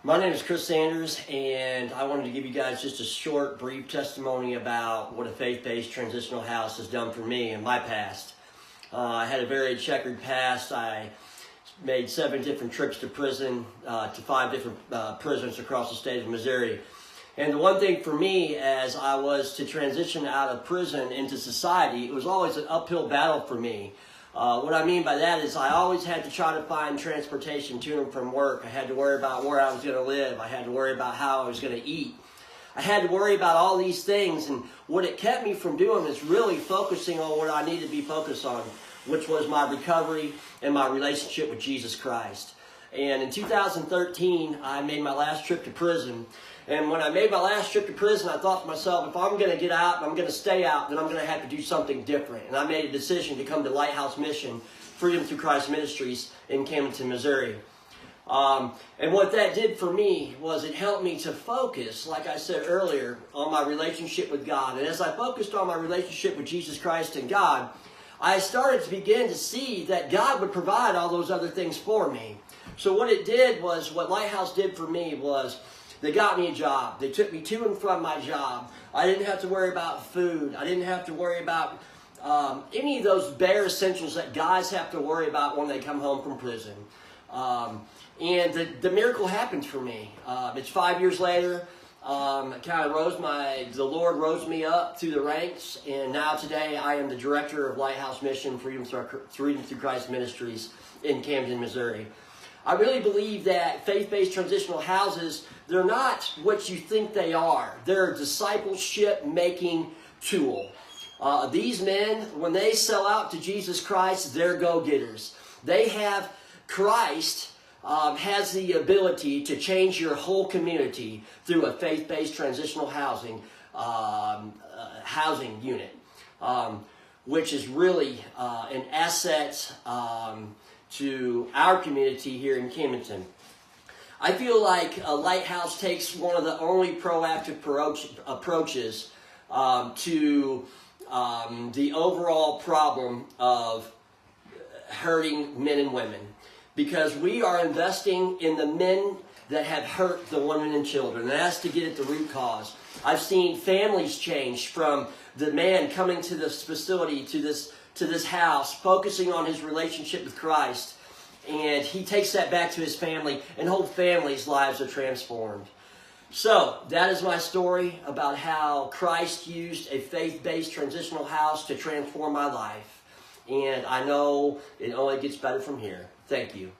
My name is Chris Sanders, and I wanted to give you guys just a short, brief testimony about what a faith-based transitional house has done for me in my past. I had a very checkered past. I made 7 different trips to prison, to 5 different prisons across the state of Missouri. And the one thing for me, as I was to transition out of prison into society, it was always an uphill battle for me. What I mean by that is I always had to try to find transportation to and from work. I had to worry about where I was going to live. I had to worry about how I was going to eat. I had to worry about all these things, and what it kept me from doing is really focusing on what I needed to be focused on, which was my recovery and my relationship with Jesus Christ. And in 2013, I made my last trip to prison. And when I made my last trip to prison, I thought to myself, if I'm going to get out and I'm going to stay out, then I'm going to have to do something different. And I made a decision to come to Lighthouse Mission, Freedom Through Christ Ministries in Camden, Missouri. And what that did for me was it helped me to focus, like I said earlier, on my relationship with God. And as I focused on my relationship with Jesus Christ and God, I started to begin to see that God would provide all those other things for me. So what it did was, what Lighthouse did for me was, they got me a job. They took me to and from my job. I didn't have to worry about food. I didn't have to worry about any of those bare essentials that guys have to worry about when they come home from prison. And the miracle happened for me. It's 5 years later. The Lord rose me up through the ranks, and now today I am the director of Lighthouse Mission, Freedom Through Christ Ministries in Camden, Missouri. I really believe that faith-based transitional houses, they're not what you think they are. They're a discipleship-making tool. These men, when they sell out to Jesus Christ, they're go-getters. They have Christ has the ability to change your whole community through a faith-based transitional housing unit, which is really an asset to our community here in Camden. I feel like a Lighthouse takes one of the only proactive approaches to the overall problem of hurting men and women, because we are investing in the men that have hurt the women and children, and that's to get at the root cause. I've seen families change from the man coming to this facility, to this house, focusing on his relationship with Christ, and he takes that back to his family, and whole families' lives are transformed. So, that is my story about how Christ used a faith-based transitional house to transform my life. And I know it only gets better from here. Thank you.